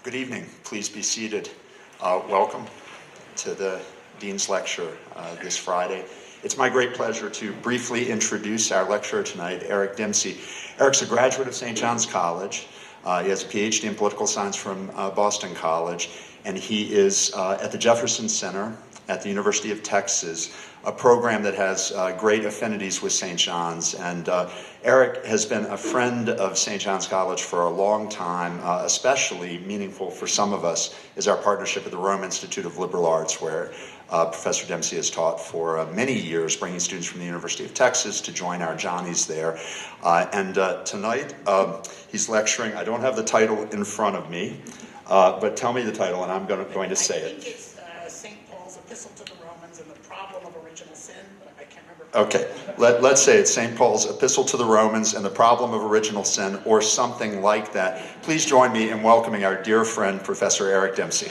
Good evening. Please be seated. Welcome to the Dean's Lecture this Friday. It's my great pleasure to briefly introduce our lecturer tonight, Erik Dempsey. Erik's a graduate of St. John's College. He has a PhD in political science from Boston College, and he is at the Jefferson Center at the University of Texas, a program that has great affinities with St. John's. And Erik has been a friend of St. John's College for a long time. Especially meaningful for some of us is our partnership at the Rome Institute of Liberal Arts, where Professor Dempsey has taught for many years, bringing students from the University of Texas to join our Johnnies there. Tonight, he's lecturing. I don't have the title in front of me, but tell me the title, and I'm going to say it. I think it's St. Paul's Epistle to the Romans and the Problem of Original Sin, but I can't remember. Okay, let's say it's St. Paul's Epistle to the Romans and the Problem of Original Sin, or something like that. Please join me in welcoming our dear friend, Professor Erik Dempsey.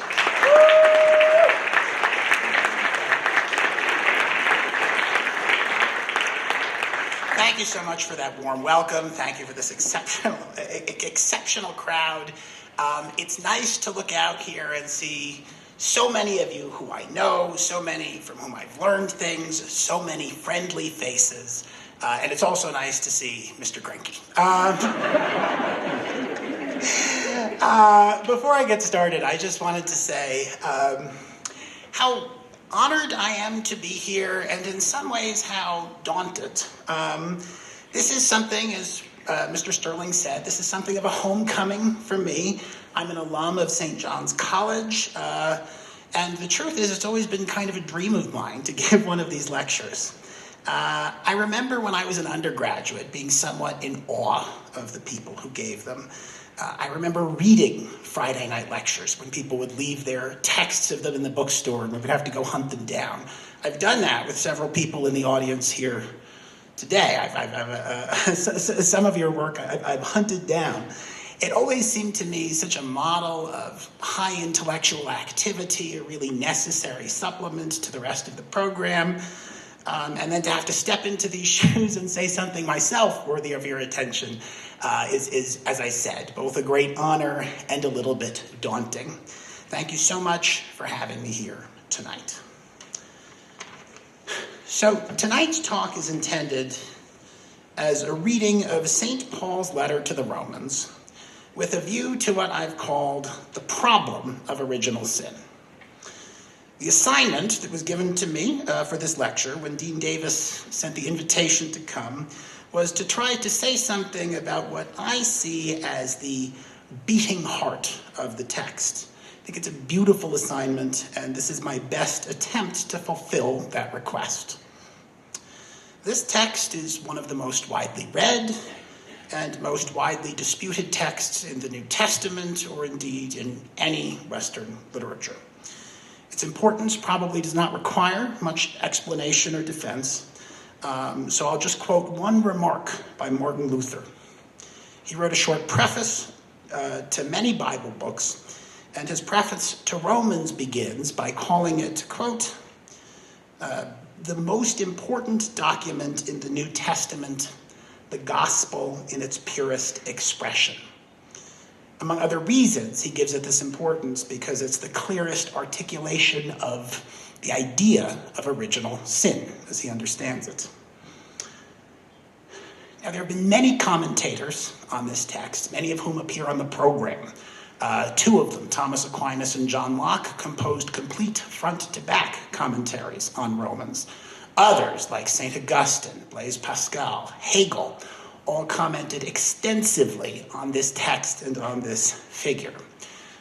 Thank you so much for that warm welcome. Thank you for this exceptional crowd. It's nice to look out here and see so many of you who I know, so many from whom I've learned things, so many friendly faces. And it's also nice to see Mr. Grinke. Before I get started, I just wanted to say how honored I am to be here, and in some ways how daunted. This is something, as Mr. Sterling said, this is something of a homecoming for me. I'm an alum of St. John's College, and the truth is it's always been kind of a dream of mine to give one of these lectures. I remember when I was an undergraduate being somewhat in awe of the people who gave them. I remember reading Friday night lectures when people would leave their texts of them in the bookstore and we would have to go hunt them down. I've done that with several people in the audience here today. Some of your work I've hunted down. It always seemed to me such a model of high intellectual activity, a really necessary supplement to the rest of the program. And then to have to step into these shoes and say something myself worthy of your attention is, as I said, both a great honor and a little bit daunting. Thank you so much for having me here tonight. So tonight's talk is intended as a reading of St. Paul's letter to the Romans with a view to what I've called the problem of original sin. The assignment that was given to me for this lecture when Dean Davis sent the invitation to come was to try to say something about what I see as the beating heart of the text. I think it's a beautiful assignment, and this is my best attempt to fulfill that request. This text is one of the most widely read and most widely disputed texts in the New Testament, or indeed in any Western literature. Its importance probably does not require much explanation or defense, so I'll just quote one remark by Martin Luther. He wrote a short preface to many Bible books, and his preface to Romans begins by calling it, quote, the most important document in the New Testament, the gospel in its purest expression. Among other reasons, he gives it this importance because it's the clearest articulation of the idea of original sin, as he understands it. Now, there have been many commentators on this text, many of whom appear on the program. Two of them, Thomas Aquinas and John Locke, composed complete front-to-back commentaries on Romans. Others, like St. Augustine, Blaise Pascal, Hegel, all commented extensively on this text and on this figure.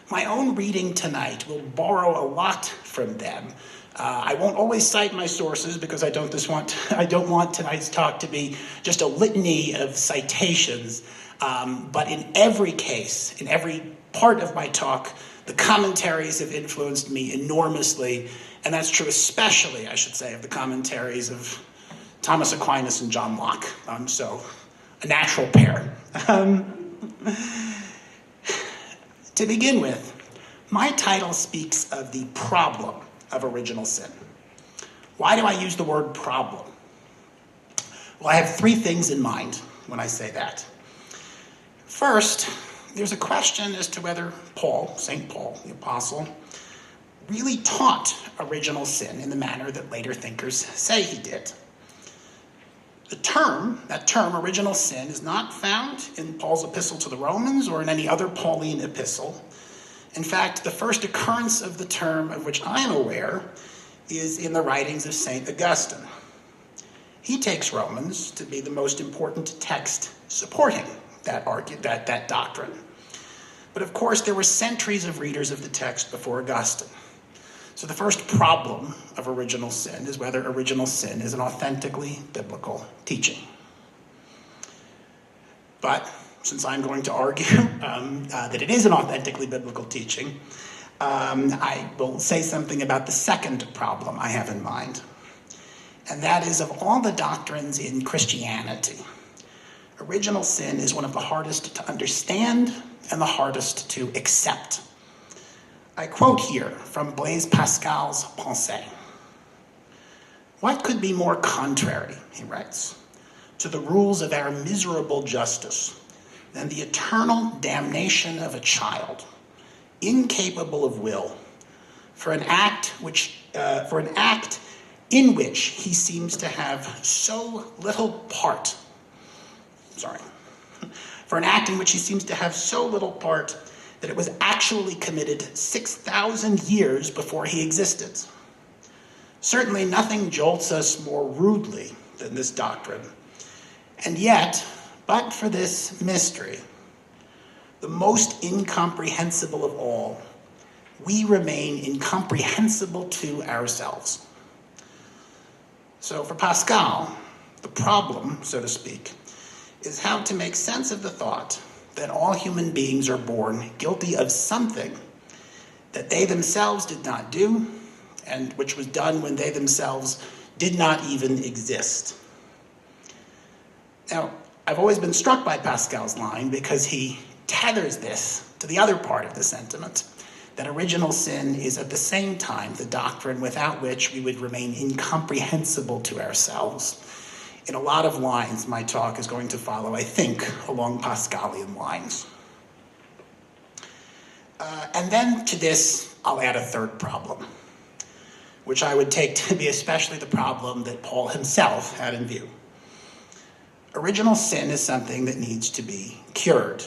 My own reading tonight will borrow a lot from them. I won't always cite my sources because I don't want tonight's talk to be just a litany of citations. But in every case, in every part of my talk, the commentaries have influenced me enormously, and that's true especially, I should say, of the commentaries of Thomas Aquinas and John Locke. So a natural pair. To begin with, my title speaks of the problem of original sin. Why do I use the word problem? Well, I have three things in mind when I say that. First, there's a question as to whether Paul, St. Paul, the apostle, really taught original sin in the manner that later thinkers say he did. That term, original sin, is not found in Paul's epistle to the Romans or in any other Pauline epistle. In fact, the first occurrence of the term of which I am aware is in the writings of St. Augustine. He takes Romans to be the most important text supporting that doctrine. But of course, there were centuries of readers of the text before Augustine. So the first problem of original sin is whether original sin is an authentically biblical teaching. But since I'm going to argue that it is an authentically biblical teaching, I will say something about the second problem I have in mind. And that is, of all the doctrines in Christianity, original sin is one of the hardest to understand and the hardest to accept. I quote here from Blaise Pascal's Pensées. "What could be more contrary," he writes, "to the rules of our miserable justice than the eternal damnation of a child, incapable of will, for an act in which he seems to have so little part that it was actually committed 6,000 years before he existed. Certainly nothing jolts us more rudely than this doctrine. And yet, but for this mystery, the most incomprehensible of all, we remain incomprehensible to ourselves." So for Pascal, the problem, so to speak, is how to make sense of the thought that all human beings are born guilty of something that they themselves did not do, and which was done when they themselves did not even exist. Now, I've always been struck by Pascal's line because he tethers this to the other part of the sentiment, that original sin is at the same time the doctrine without which we would remain incomprehensible to ourselves. In a lot of lines, my talk is going to follow, I think, along Pascalian lines. And then to this, I'll add a third problem, which I would take to be especially the problem that Paul himself had in view. Original sin is something that needs to be cured.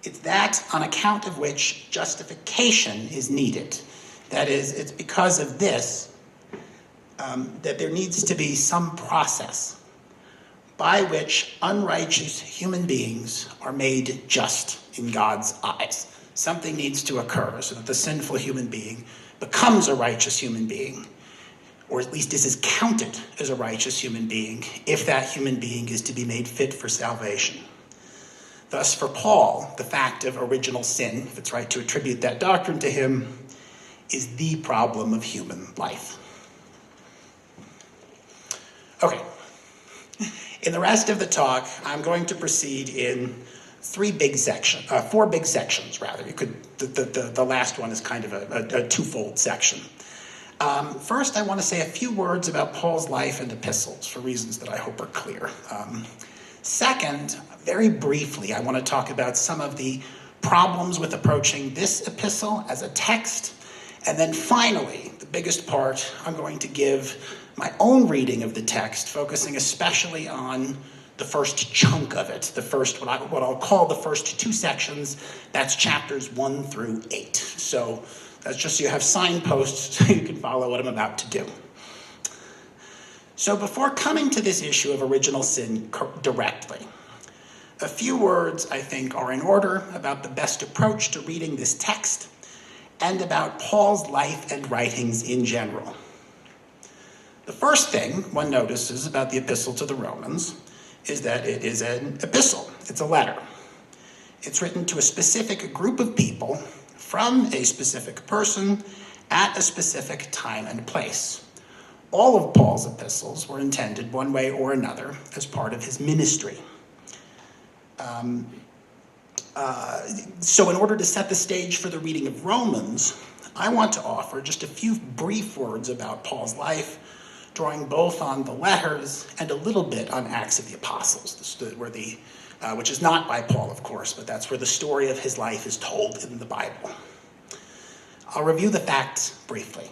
It's that on account of which justification is needed. That is, it's because of this that there needs to be some process by which unrighteous human beings are made just in God's eyes. Something needs to occur so that the sinful human being becomes a righteous human being, or at least is counted as a righteous human being, if that human being is to be made fit for salvation. Thus, for Paul, the fact of original sin, if it's right to attribute that doctrine to him, is the problem of human life. Okay, in the rest of the talk, I'm going to proceed in four big sections, rather. The last one is kind of a twofold section. First, I want to say a few words about Paul's life and epistles for reasons that I hope are clear. Second, very briefly, I want to talk about some of the problems with approaching this epistle as a text. And then finally, the biggest part, I'm going to give my own reading of the text, focusing especially on the first chunk of it, what I'll call the first two sections. That's chapters 1 through 8. So that's just so you have signposts so you can follow what I'm about to do. So before coming to this issue of original sin directly, a few words, I think, are in order about the best approach to reading this text and about Paul's life and writings in general. The first thing one notices about the Epistle to the Romans is that it is an epistle. It's a letter. It's written to a specific group of people from a specific person at a specific time and place. All of Paul's epistles were intended, one way or another, as part of his ministry. So in order to set the stage for the reading of Romans, I want to offer just a few brief words about Paul's life, drawing both on the letters and a little bit on Acts of the Apostles, where the which is not by Paul, of course, but that's where the story of his life is told in the Bible. I'll review the facts briefly.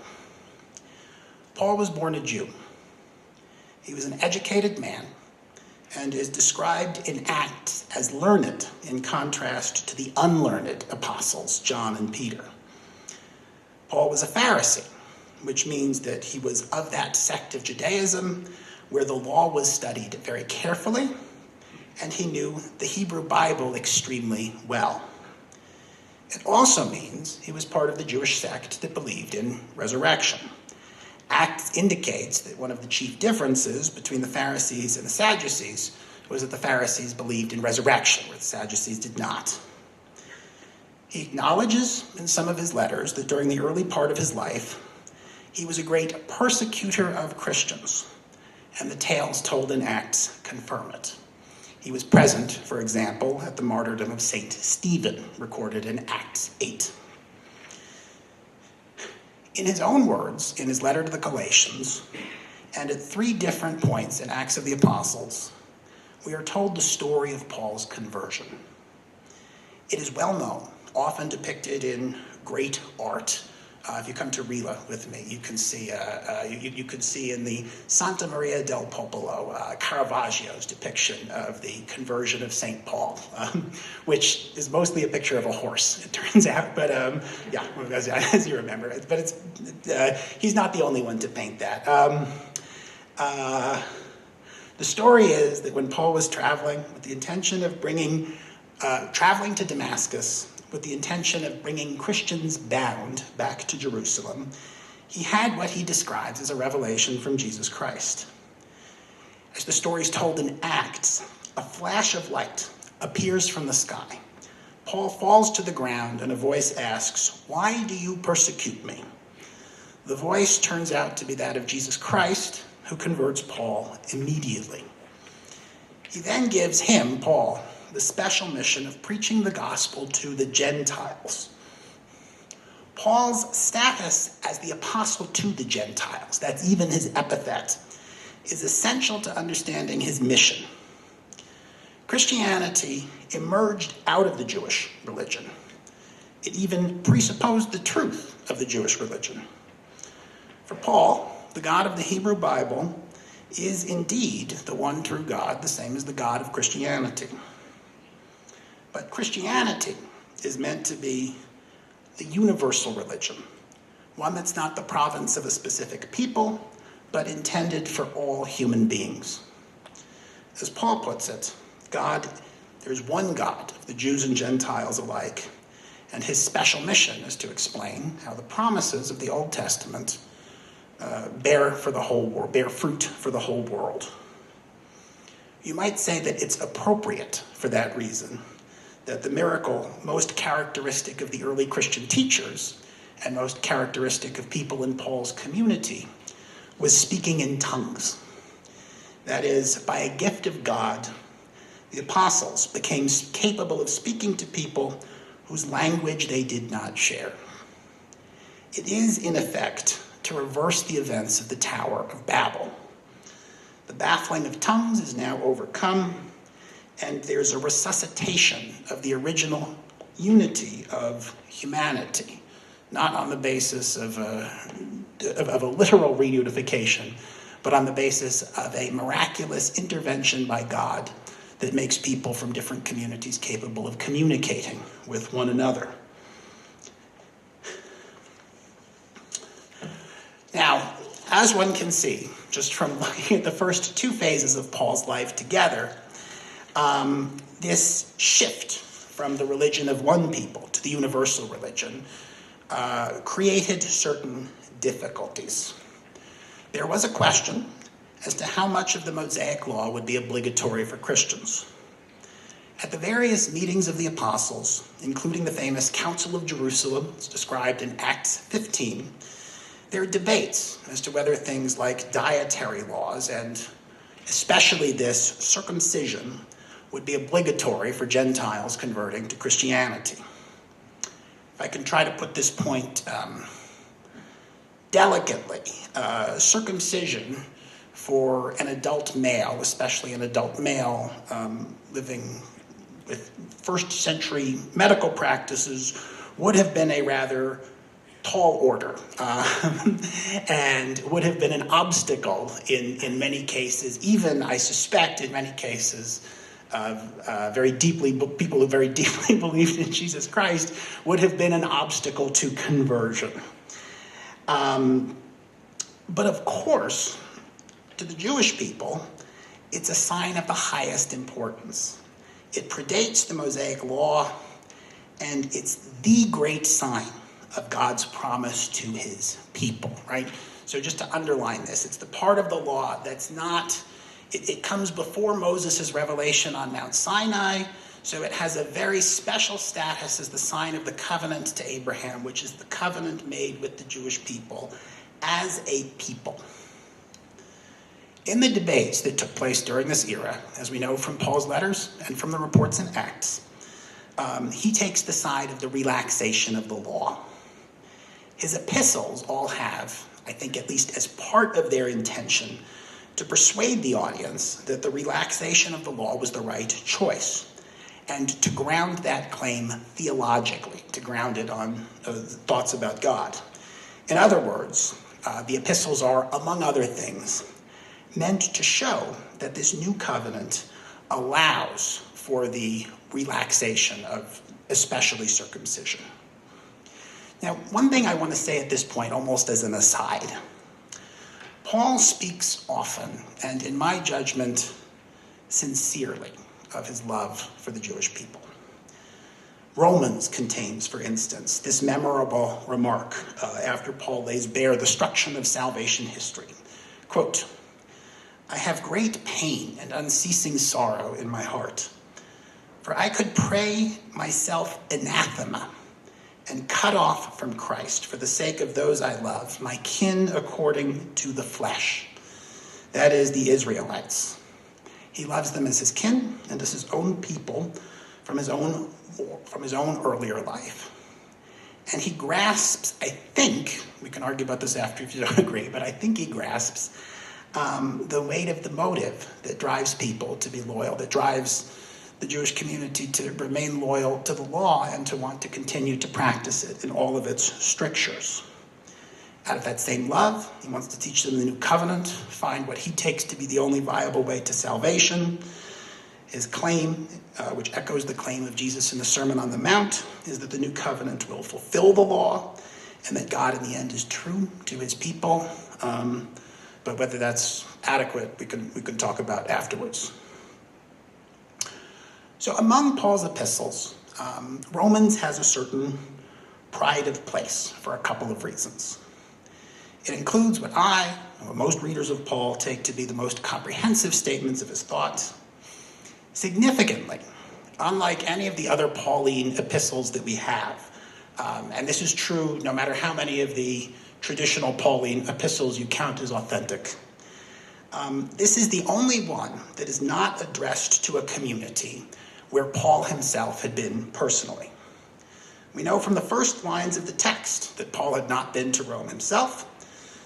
Paul was born a Jew. He was an educated man and is described in Acts as learned in contrast to the unlearned apostles, John and Peter. Paul was a Pharisee, which means that he was of that sect of Judaism where the law was studied very carefully, and he knew the Hebrew Bible extremely well. It also means he was part of the Jewish sect that believed in resurrection. Acts indicates that one of the chief differences between the Pharisees and the Sadducees was that the Pharisees believed in resurrection, where the Sadducees did not. He acknowledges in some of his letters that during the early part of his life, he was a great persecutor of Christians, and the tales told in Acts confirm it. He was present, for example, at the martyrdom of St. Stephen, recorded in Acts 8. In his own words, in his letter to the Galatians, and at 3 different points in Acts of the Apostles, we are told the story of Paul's conversion. It is well known, often depicted in great art. If you come to Rila with me, you can see you could see in the Santa Maria del Popolo Caravaggio's depiction of the conversion of St. Paul, which is mostly a picture of a horse, it turns out. But yeah, as you remember, but he's not the only one to paint that. The story is that when Paul was traveling with the intention of traveling to Damascus, with the intention of bringing Christians bound back to Jerusalem, he had what he describes as a revelation from Jesus Christ. As the story is told in Acts, a flash of light appears from the sky. Paul falls to the ground and a voice asks, "Why do you persecute me?" The voice turns out to be that of Jesus Christ, who converts Paul immediately. He then gives him, Paul, the special mission of preaching the gospel to the Gentiles. Paul's status as the apostle to the Gentiles, that's even his epithet, is essential to understanding his mission. Christianity emerged out of the Jewish religion. It even presupposed the truth of the Jewish religion. For Paul, the God of the Hebrew Bible is indeed the one true God, the same as the God of Christianity. But Christianity is meant to be the universal religion, one that's not the province of a specific people, but intended for all human beings. As Paul puts it, there's one God of the Jews and Gentiles alike, and his special mission is to explain how the promises of the Old Testament bear fruit for the whole world. You might say that it's appropriate for that reason that the miracle most characteristic of the early Christian teachers and most characteristic of people in Paul's community was speaking in tongues. That is, by a gift of God, the apostles became capable of speaking to people whose language they did not share. It is, in effect, to reverse the events of the Tower of Babel. The baffling of tongues is now overcome, and there's a resuscitation of the original unity of humanity, not on the basis of a literal reunification, but on the basis of a miraculous intervention by God that makes people from different communities capable of communicating with one another. Now, as one can see, just from looking at the first 2 phases of Paul's life together, this shift from the religion of one people to the universal religion created certain difficulties. There was a question as to how much of the Mosaic Law would be obligatory for Christians. At the various meetings of the apostles, including the famous Council of Jerusalem, it's described in Acts 15, there are debates as to whether things like dietary laws and especially this circumcision would be obligatory for Gentiles converting to Christianity. If I can try to put this point delicately, circumcision for an adult male, especially an adult male living with first century medical practices would have been a rather tall order and would have been an obstacle in many cases, even I suspect in many cases people who very deeply believed in Jesus Christ would have been an obstacle to conversion. But of course, to the Jewish people, it's a sign of the highest importance. It predates the Mosaic Law, and it's the great sign of God's promise to his people, right? So just to underline this, it's the part of the law that's not, it comes before Moses' revelation on Mount Sinai, so it has a very special status as the sign of the covenant to Abraham, which is the covenant made with the Jewish people as a people. In the debates that took place during this era, as we know from Paul's letters and from the reports in Acts, he takes the side of the relaxation of the law. His epistles all have, I think at least as part of their intention, to persuade the audience that the relaxation of the law was the right choice, and to ground that claim theologically, to ground it on thoughts about God. In other words, the epistles are, among other things, meant to show that this new covenant allows for the relaxation of especially circumcision. Now, one thing I want to say at this point, almost as an aside, Paul speaks often, and in my judgment, sincerely, of his love for the Jewish people. Romans contains, for instance, this memorable remark after Paul lays bare the destruction of salvation history. Quote, "I have great pain and unceasing sorrow in my heart, for I could pray myself anathema and cut off from Christ for the sake of those I love, my kin according to the flesh." That is, the Israelites. He loves them as his kin and as his own people from his own earlier life. And he grasps, I think, we can argue about this after if you don't agree, but I think he grasps the weight of the motive that drives people to be loyal, that drives the Jewish community to remain loyal to the law and to want to continue to practice it in all of its strictures. Out of that same love, he wants to teach them the new covenant, find what he takes to be the only viable way to salvation. His claim, which echoes the claim of Jesus in the Sermon on the Mount, is that the new covenant will fulfill the law and that God in the end is true to his people. But whether that's adequate, we can talk about afterwards. So among Paul's epistles, Romans has a certain pride of place for a couple of reasons. It includes what most readers of Paul take to be the most comprehensive statements of his thoughts. Significantly, unlike any of the other Pauline epistles that we have, and this is true no matter how many of the traditional Pauline epistles you count as authentic, this is the only one that is not addressed to a community where Paul himself had been personally. We know from the first lines of the text that Paul had not been to Rome himself,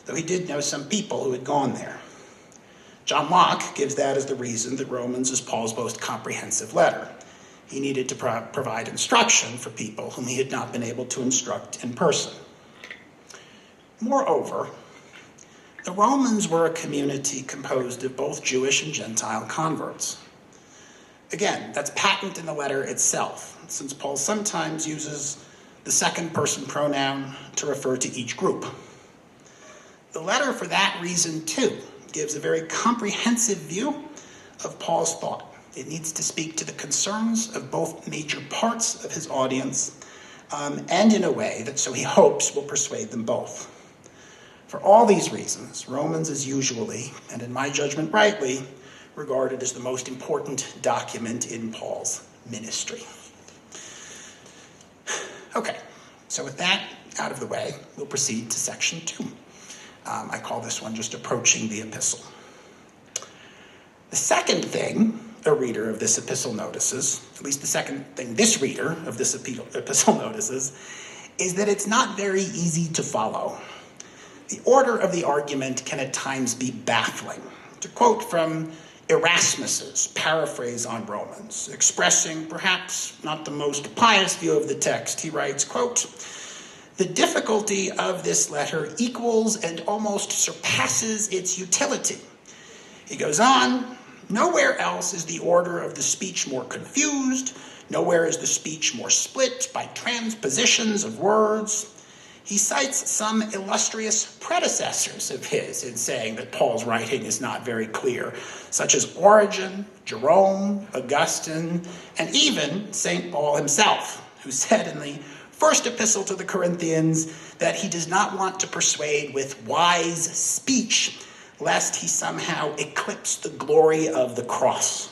though he did know some people who had gone there. John Locke gives that as the reason that Romans is Paul's most comprehensive letter. He needed to provide instruction for people whom he had not been able to instruct in person. Moreover, the Romans were a community composed of both Jewish and Gentile converts. Again, that's patent in the letter itself, since Paul sometimes uses the second person pronoun to refer to each group. The letter, for that reason, too, gives a very comprehensive view of Paul's thought. It needs to speak to the concerns of both major parts of his audience, and in a way that, so he hopes, will persuade them both. For all these reasons, Romans is usually, and in my judgment rightly, regarded as the most important document in Paul's ministry. Okay, so with that out of the way, we'll proceed to section 2. I call this one just approaching the epistle. The second thing a reader of this epistle notices, at least the second thing this reader of this epistle notices, is that it's not very easy to follow. The order of the argument can at times be baffling. To quote from Erasmus's paraphrase on Romans, expressing perhaps not the most pious view of the text. He writes, quote, "The difficulty of this letter equals and almost surpasses its utility." He goes on, "Nowhere else is the order of the speech more confused. Nowhere is the speech more split by transpositions of words." He cites some illustrious predecessors of his in saying that Paul's writing is not very clear, such as Origen, Jerome, Augustine, and even St. Paul himself, who said in the first epistle to the Corinthians that he does not want to persuade with wise speech, lest he somehow eclipse the glory of the cross.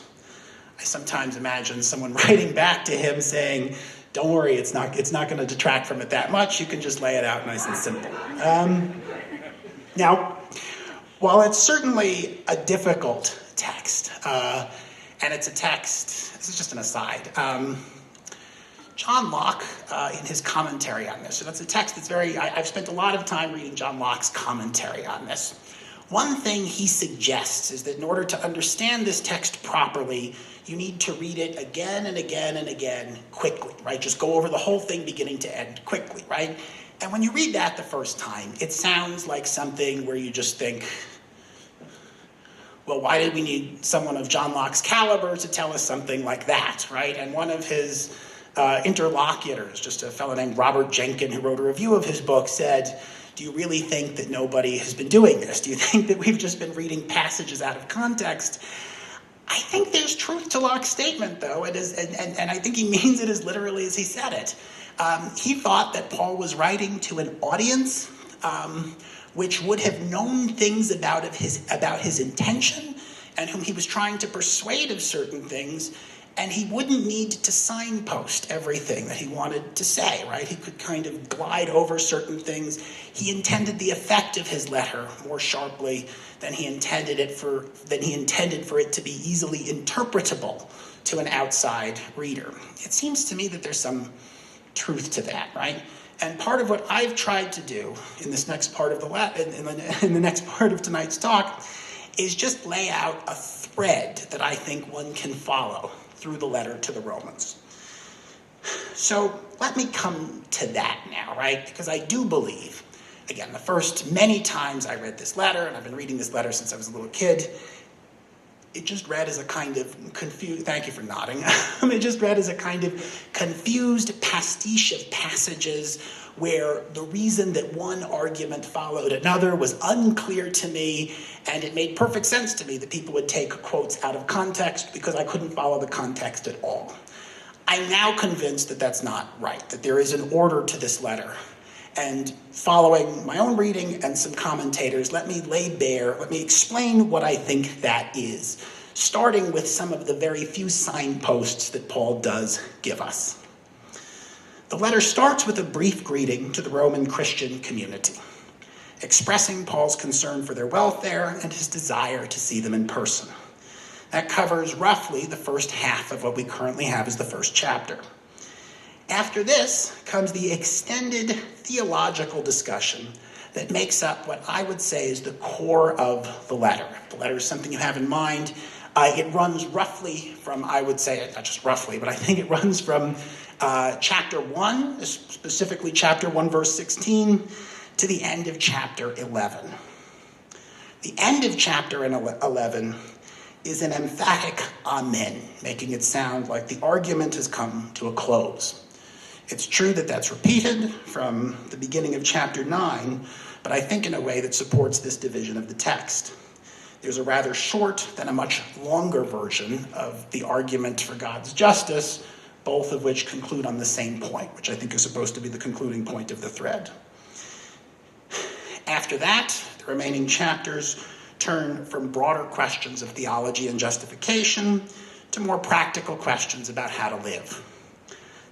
I sometimes imagine someone writing back to him saying, "Don't worry, it's not going to detract from it that much. You can just lay it out nice and simple." Now, while it's certainly a difficult text, and it's a text, this is just an aside, John Locke, in his commentary on this, so that's a text that's I've spent a lot of time reading John Locke's commentary on this. One thing he suggests is that in order to understand this text properly, you need to read it again and again and again quickly, right? Just go over the whole thing beginning to end quickly, right? And when you read that the first time, it sounds like something where you just think, well, why did we need someone of John Locke's caliber to tell us something like that, right? And one of his interlocutors, just a fellow named Robert Jenkin, who wrote a review of his book, said, "Do you really think that nobody has been doing this? Do you think that we've just been reading passages out of context?" I think there's truth to Locke's statement, though, and I think he means it as literally as he said it. He thought that Paul was writing to an audience which would have known things about his intention and whom he was trying to persuade of certain things, and he wouldn't need to signpost everything that he wanted to say, right? He could kind of glide over certain things. He intended the effect of his letter more sharply than he intended for it to be easily interpretable to an outside reader. It seems to me that there's some truth to that, right? And part of what I've tried to do in this next part of in the next part of tonight's talk is just lay out a thread that I think one can follow through the letter to the Romans. So let me come to that now, right? Because I do believe, again, the first many times I read this letter, and I've been reading this letter since I was a little kid, it just read as a kind of confused, thank you for nodding, it just read as a kind of confused pastiche of passages where the reason that one argument followed another was unclear to me, and it made perfect sense to me that people would take quotes out of context because I couldn't follow the context at all. I'm now convinced that that's not right, that there is an order to this letter. And following my own reading and some commentators, let me explain what I think that is, starting with some of the very few signposts that Paul does give us. The letter starts with a brief greeting to the Roman Christian community, expressing Paul's concern for their welfare and his desire to see them in person. That covers roughly the first half of what we currently have as the first chapter. After this comes the extended theological discussion that makes up what I would say is the core of the letter. The letter is something you have in mind. It runs roughly from, I would say, not just roughly, but I think it runs from chapter 1, specifically chapter 1, verse 16, to the end of chapter 11. The end of chapter 11 is an emphatic amen, making it sound like the argument has come to a close. It's true that that's repeated from the beginning of chapter 9, but I think in a way that supports this division of the text. There's a rather short, then a much longer version of the argument for God's justice, both of which conclude on the same point, which I think is supposed to be the concluding point of the thread. After that, the remaining chapters turn from broader questions of theology and justification to more practical questions about how to live.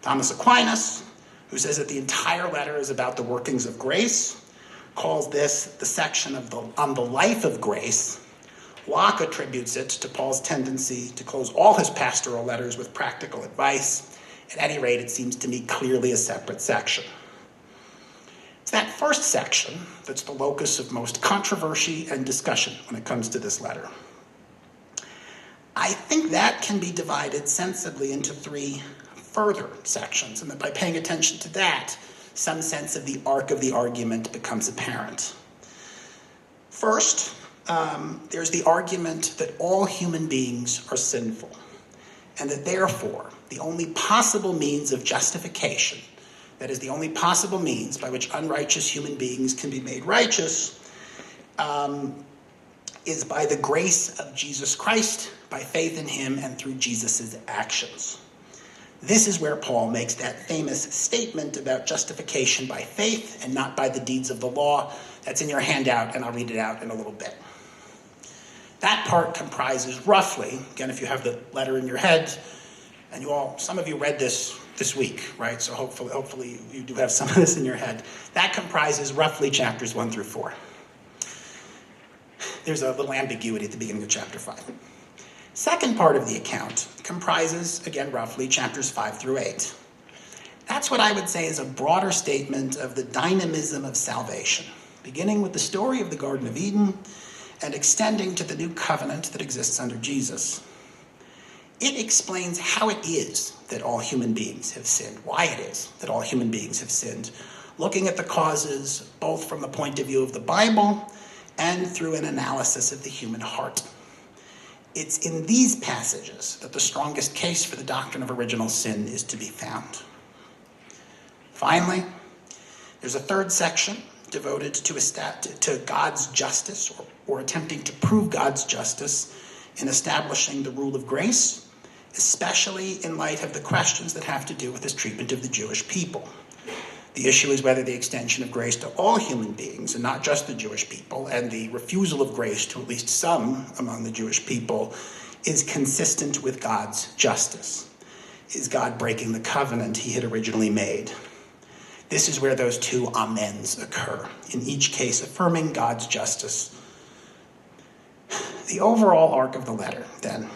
Thomas Aquinas, who says that the entire letter is about the workings of grace, calls this the section on the life of grace. Locke attributes it to Paul's tendency to close all his pastoral letters with practical advice. At any rate, it seems to me clearly a separate section. It's that first section that's the locus of most controversy and discussion when it comes to this letter. I think that can be divided sensibly into three further sections, and that by paying attention to that, some sense of the arc of the argument becomes apparent. First, there's the argument that all human beings are sinful, and that therefore the only possible means of justification, that is, the only possible means by which unrighteous human beings can be made righteous, is by the grace of Jesus Christ, by faith in him, and through Jesus' actions. This is where Paul makes that famous statement about justification by faith and not by the deeds of the law. That's in your handout, and I'll read it out in a little bit. That part comprises roughly, again, if you have the letter in your head, and some of you read this week, right? So hopefully you do have some of this in your head. That comprises roughly chapters 1 through 4. There's a little ambiguity at the beginning of chapter 5. Second part of the account comprises, again, roughly chapters 5 through 8. That's what I would say is a broader statement of the dynamism of salvation, beginning with the story of the Garden of Eden and extending to the new covenant that exists under Jesus. It explains how it is that all human beings have sinned, why it is that all human beings have sinned, looking at the causes both from the point of view of the Bible and through an analysis of the human heart. It's in these passages that the strongest case for the doctrine of original sin is to be found. Finally, there's a third section devoted to God's justice, or attempting to prove God's justice in establishing the rule of grace, especially in light of the questions that have to do with his treatment of the Jewish people. The issue is whether the extension of grace to all human beings, and not just the Jewish people, and the refusal of grace to at least some among the Jewish people, is consistent with God's justice. Is God breaking the covenant he had originally made? This is where those two amens occur, in each case affirming God's justice. The overall arc of the letter, then,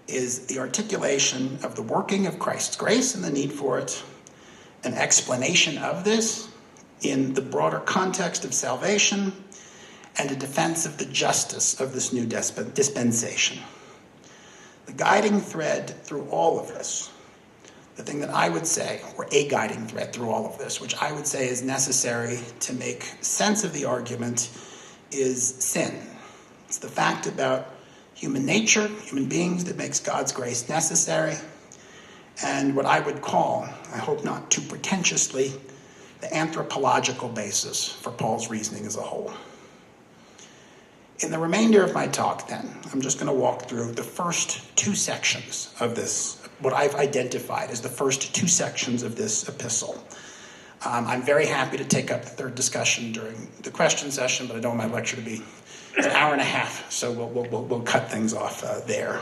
is the articulation of the working of Christ's grace and the need for it, an explanation of this in the broader context of salvation, and a defense of the justice of this new dispensation. The guiding thread through all of this, the thing that I would say, or a guiding thread through all of this, which I would say is necessary to make sense of the argument, is sin. It's the fact about human nature, human beings, that makes God's grace necessary, and what I would call, I hope not too pretentiously, the anthropological basis for Paul's reasoning as a whole. In the remainder of my talk, then, I'm just going to walk through the first two sections of this, what I've identified as the first two sections of this epistle. I'm very happy to take up the third discussion during the question session, but I don't want my lecture to be an hour and a half, so we'll cut things off there.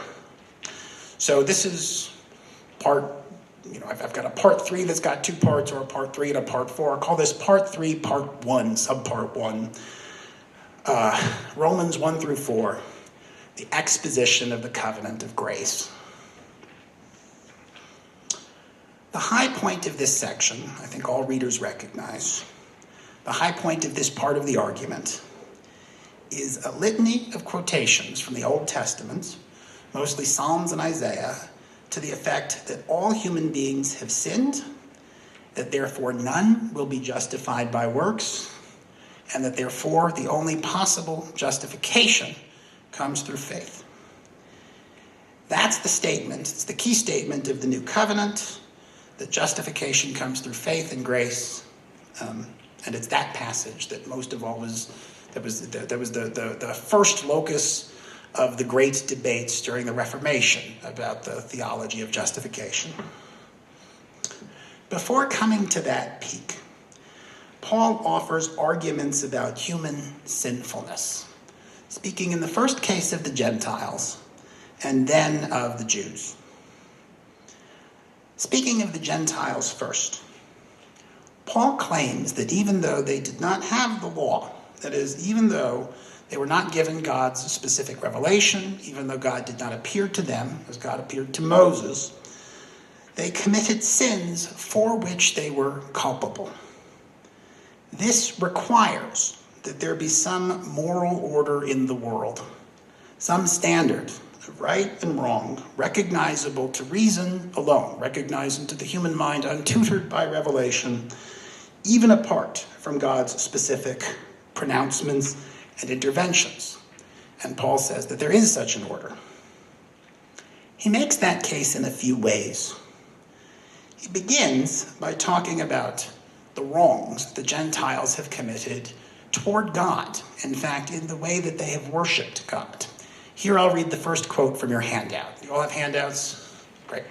So this is I've got a part 3 that's got 2 parts, or a part 3 and a part 4. I'll call this part 3, part 1, subpart 1. Romans 1 through 4, the exposition of the covenant of grace. The high point of this section, I think all readers recognize, the high point of this part of the argument is a litany of quotations from the Old Testament, mostly Psalms and Isaiah, to the effect that all human beings have sinned, that therefore none will be justified by works, and that therefore the only possible justification comes through faith. That's the statement, it's the key statement of the new covenant, that justification comes through faith and grace, and it's that passage that most of all was the first locus of the great debates during the Reformation about the theology of justification. Before coming to that peak, Paul offers arguments about human sinfulness, speaking in the first case of the Gentiles and then of the Jews. Speaking of the Gentiles first, Paul claims that even though they did not have the law, that is, even though they were not given God's specific revelation, even though God did not appear to them as God appeared to Moses, they committed sins for which they were culpable. This requires that there be some moral order in the world, some standard of right and wrong, recognizable to reason alone, recognizing to the human mind, untutored by revelation, even apart from God's specific pronouncements and interventions. And Paul says that there is such an order. He makes that case in a few ways. He begins by talking about the wrongs the Gentiles have committed toward God, in fact, in the way that they have worshipped God. Here I'll read the first quote from your handout. You all have handouts? Great.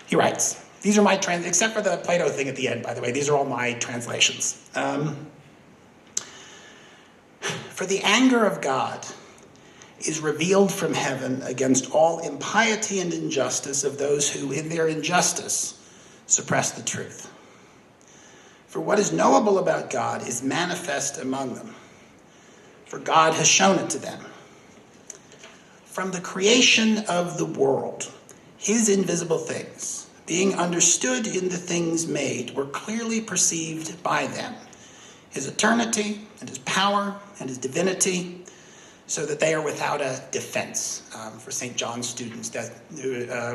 He writes, these are my except for the Plato thing at the end, by the way, these are all my translations. For the anger of God is revealed from heaven against all impiety and injustice of those who, in their injustice, suppress the truth. For what is knowable about God is manifest among them, for God has shown it to them. From the creation of the world, his invisible things, being understood in the things made, were clearly perceived by them, his eternity and his power and his divinity, so that they are without a defense. For St. John students, that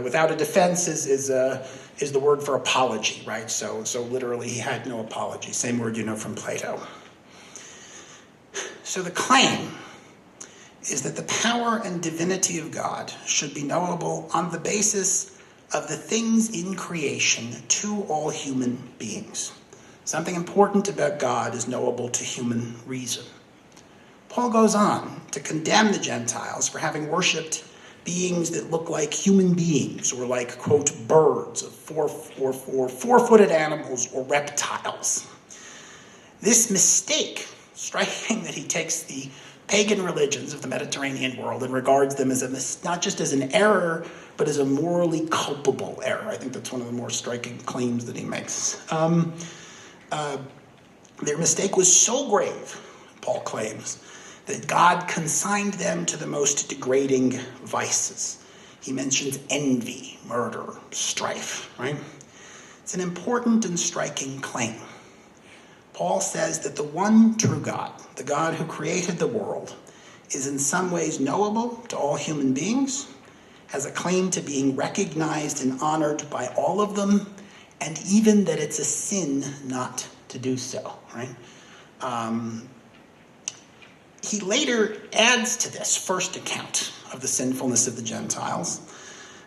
without a defense is the word for apology, right? So literally, he had no apology. Same word you know from Plato. So the claim is that the power and divinity of God should be knowable on the basis of the things in creation to all human beings. Something important about God is knowable to human reason. Paul goes on to condemn the Gentiles for having worshipped beings that look like human beings, or like, quote, birds, or four-footed animals, or reptiles. This mistake, striking that he takes the pagan religions of the Mediterranean world and regards them as not just as an error, but as a morally culpable error. I think that's one of the more striking claims that he makes. Their mistake was so grave, Paul claims, that God consigned them to the most degrading vices. He mentions envy, murder, strife, right? It's an important and striking claim. Paul says that the one true God, the God who created the world, is in some ways knowable to all human beings, has a claim to being recognized and honored by all of them, and even that it's a sin not to do so, right? He later adds to this first account of the sinfulness of the Gentiles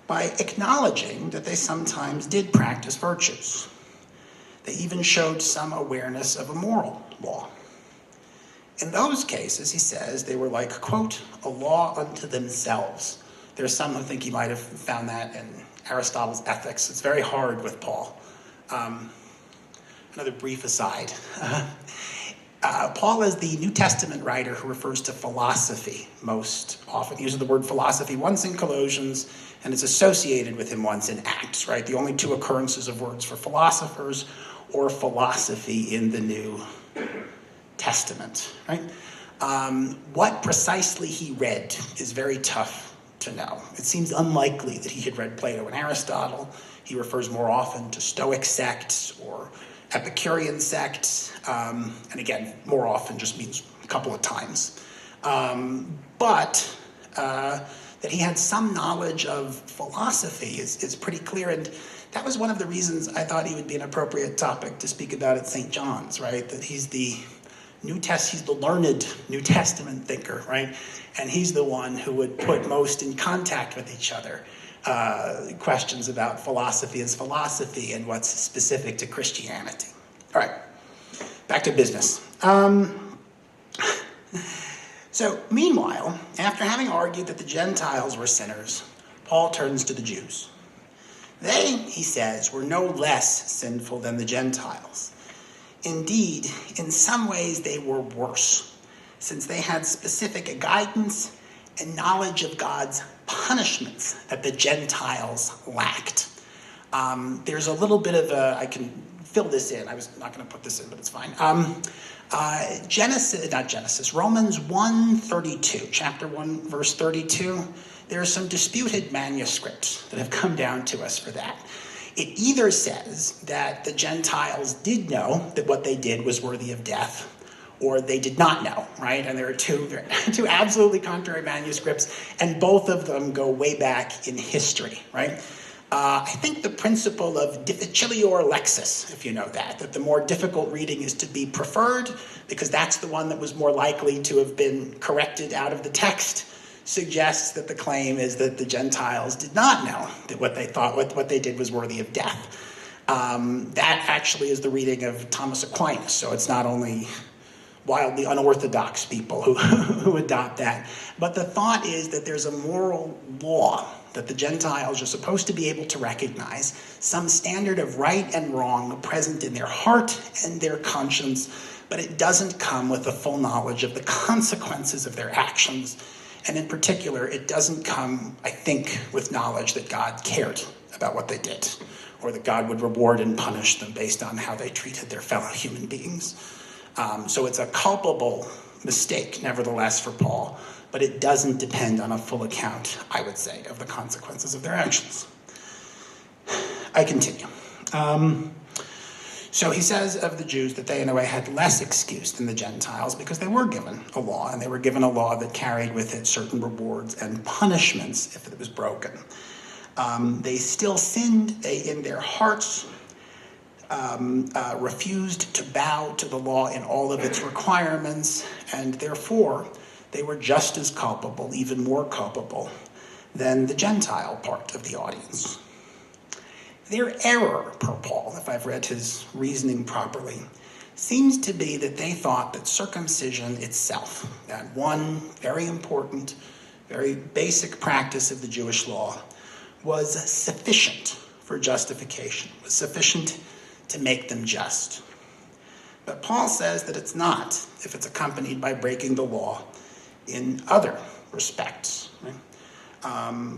by acknowledging that they sometimes did practice virtues. They even showed some awareness of a moral law. In those cases, he says, they were like, quote, a law unto themselves. There are some who think he might have found that in Aristotle's Ethics. It's very hard with Paul. Another brief aside. Paul is the New Testament writer who refers to philosophy most often. He uses the word philosophy once in Colossians, and it's associated with him once in Acts, right? The only two occurrences of words for philosophers or philosophy in the New Testament, right? What precisely he read is very tough to know. It seems unlikely that he had read Plato and Aristotle. He refers more often to Stoic sects or Epicurean sects, and again, more often just means a couple of times. But that he had some knowledge of philosophy is pretty clear, and that was one of the reasons I thought he would be an appropriate topic to speak about at St. John's, right? That he's the he's the learned New Testament thinker, right? And he's the one who would put most in contact with each other. Questions about philosophy as philosophy and what's specific to Christianity. All right, back to business. So, meanwhile, after having argued that the Gentiles were sinners, Paul turns to the Jews. They, he says, were no less sinful than the Gentiles. Indeed, in some ways they were worse, since they had specific guidance and knowledge of God's punishments that the Gentiles lacked. There's a little bit of I can fill this in. I was not going to put this in, but it's fine. Romans 1:32, chapter 1, verse 32. There are some disputed manuscripts that have come down to us for that. It either says that the Gentiles did know that what they did was worthy of death, or they did not know, right? And there are two absolutely contrary manuscripts, and both of them go way back in history, right? I think the principle of difficilior lexis, if you know that the more difficult reading is to be preferred, because that's the one that was more likely to have been corrected out of the text, suggests that the claim is that the Gentiles did not know that what they thought, what they did was worthy of death. That actually is the reading of Thomas Aquinas, so it's not only wildly unorthodox people who adopt that, but the thought is that there's a moral law that the Gentiles are supposed to be able to recognize, some standard of right and wrong present in their heart and their conscience, but it doesn't come with a full knowledge of the consequences of their actions. And in particular, it doesn't come, I think, with knowledge that God cared about what they did, or that God would reward and punish them based on how they treated their fellow human beings. So it's a culpable mistake, nevertheless, for Paul, but it doesn't depend on a full account, I would say, of the consequences of their actions. I continue. So he says of the Jews that they, in a way, had less excuse than the Gentiles because they were given a law, and they were given a law that carried with it certain rewards and punishments if it was broken. They still sinned. They, in their hearts, refused to bow to the law in all of its requirements, and therefore they were just as culpable, even more culpable, than the Gentile part of the audience. Their error, per Paul, if I've read his reasoning properly, seems to be that they thought that circumcision itself, that one very important, very basic practice of the Jewish law, was sufficient for justification, was sufficient to make them just. But Paul says that it's not if it's accompanied by breaking the law in other respects. Right?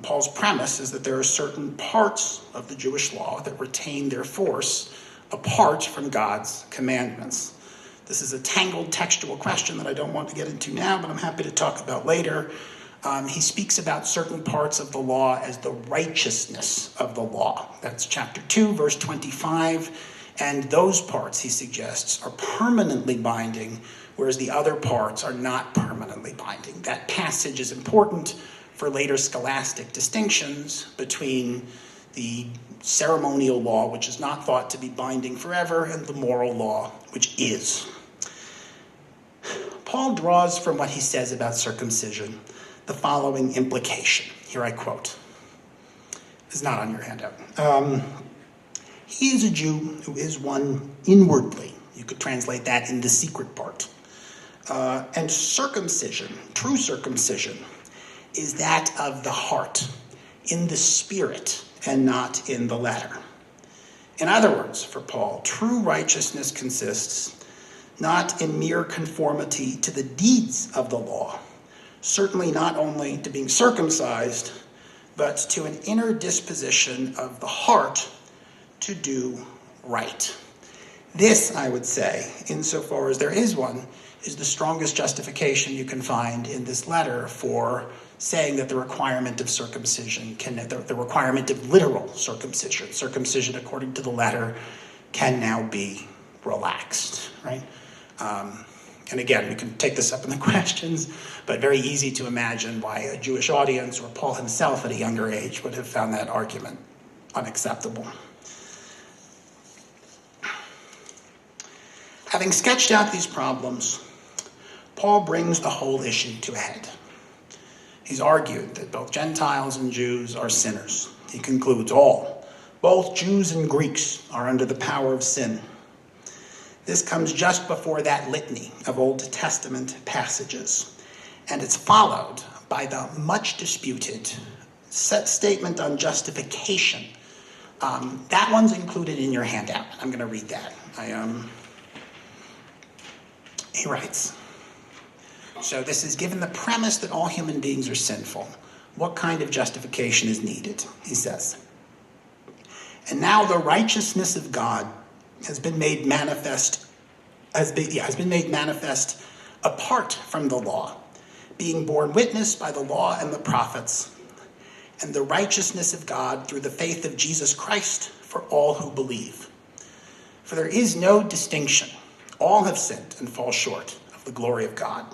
Paul's premise is that there are certain parts of the Jewish law that retain their force apart from God's commandments. This is a tangled textual question that I don't want to get into now, but I'm happy to talk about later. He speaks about certain parts of the law as the righteousness of the law. That's chapter 2, verse 25. And those parts, he suggests, are permanently binding, whereas the other parts are not permanently binding. That passage is important for later scholastic distinctions between the ceremonial law, which is not thought to be binding forever, and the moral law, which is. Paul draws from what he says about circumcision the following implication. Here I quote. It's not on your handout. He is a Jew who is one inwardly. You could translate that in the secret part. And circumcision, true circumcision, is that of the heart, in the spirit, and not in the letter. In other words, for Paul, true righteousness consists not in mere conformity to the deeds of the law, certainly not only to being circumcised, but to an inner disposition of the heart to do right. This, I would say, insofar as there is one, is the strongest justification you can find in this letter for saying that the requirement of circumcision, the requirement of literal circumcision, circumcision according to the letter, can now be relaxed, right? And again, we can take this up in the questions, but very easy to imagine why a Jewish audience or Paul himself at a younger age would have found that argument unacceptable. Having sketched out these problems, Paul brings the whole issue to a head. He's argued that both Gentiles and Jews are sinners. He concludes all, both Jews and Greeks, are under the power of sin. This comes just before that litany of Old Testament passages, and it's followed by the much disputed statement on justification. That one's included in your handout. I'm going to read that. He writes, so this is given the premise that all human beings are sinful. What kind of justification is needed? He says, and now the righteousness of God has been made manifest apart from the law, being borne witness by the law and the prophets, and the righteousness of God through the faith of Jesus Christ for all who believe. For there is no distinction. All have sinned and fall short of of the glory of God,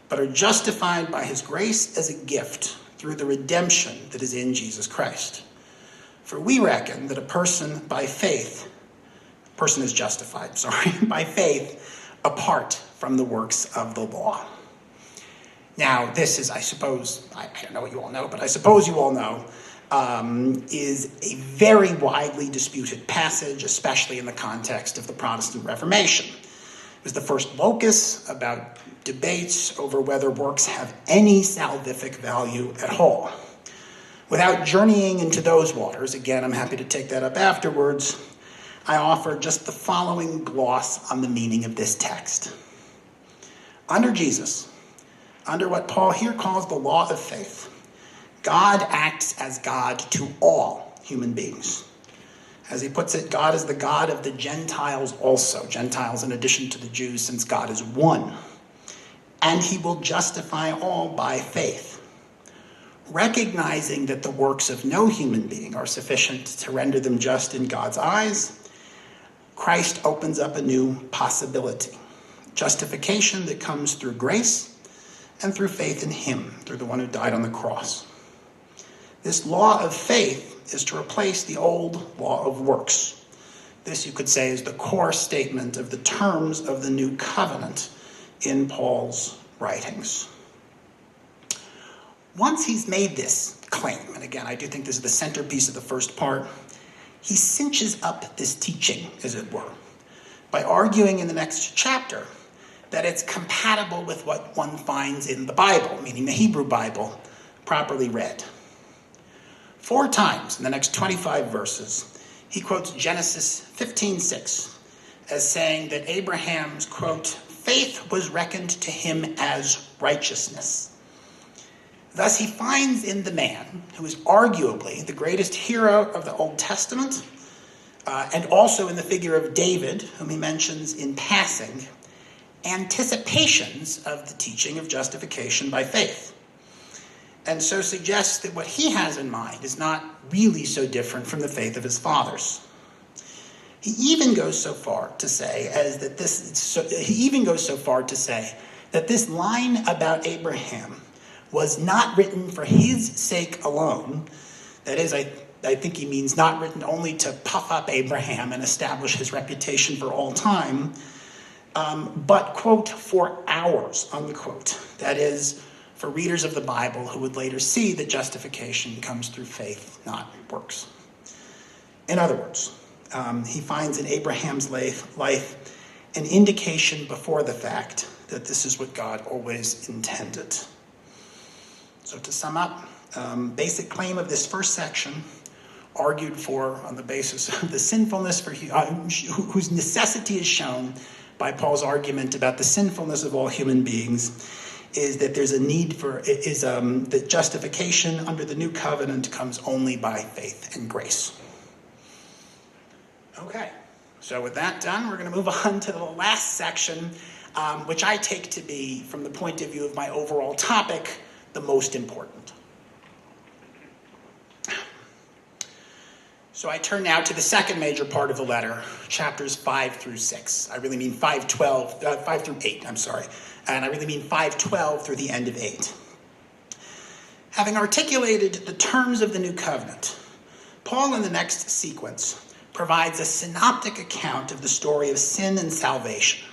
but are justified by his grace as a gift through the redemption that is in Jesus Christ. For we reckon that a person is justified, by faith, apart from the works of the law. Now, this is, I suppose, I don't know what you all know, but I suppose you all know, is a very widely disputed passage, especially in the context of the Protestant Reformation. It was the first locus about debates over whether works have any salvific value at all. Without journeying into those waters, again, I'm happy to take that up afterwards, I offer just the following gloss on the meaning of this text. Under Jesus, under what Paul here calls the law of faith, God acts as God to all human beings. As he puts it, God is the God of the Gentiles also, Gentiles in addition to the Jews, since God is one. And he will justify all by faith, recognizing that the works of no human being are sufficient to render them just in God's eyes. Christ opens up a new possibility, justification that comes through grace and through faith in him, through the one who died on the cross. This law of faith is to replace the old law of works. This, you could say, is the core statement of the terms of the new covenant in Paul's writings. Once he's made this claim, and again, I do think this is the centerpiece of the first part, he cinches up this teaching, as it were, by arguing in the next chapter that it's compatible with what one finds in the Bible, meaning the Hebrew Bible, properly read. 4 times in the next 25 verses, he quotes Genesis 15:6 as saying that Abraham's, quote, faith was reckoned to him as righteousness. Thus he finds in the man, who is arguably the greatest hero of the Old Testament, and also in the figure of David, whom he mentions in passing, anticipations of the teaching of justification by faith. And so suggests that what he has in mind is not really so different from the faith of his fathers. He even goes so far to say that this line about Abraham was not written for his sake alone. That is, I think he means not written only to puff up Abraham and establish his reputation for all time, but, quote, for ours, unquote. That is, for readers of the Bible who would later see that justification comes through faith, not works. In other words, he finds in Abraham's life an indication before the fact that this is what God always intended. So to sum up, basic claim of this first section, argued for on the basis of the sinfulness whose necessity is shown by Paul's argument about the sinfulness of all human beings, is that there's a need that justification under the new covenant comes only by faith and grace. Okay, so with that done, we're going to move on to the last section, which I take to be, from the point of view of my overall topic, the most important. So I turn now to the second major part of the letter, chapters 5 through 6. I really mean 5 through 8, and I really mean 5:12 through the end of 8. Having articulated the terms of the new covenant, Paul in the next sequence provides a synoptic account of the story of sin and salvation.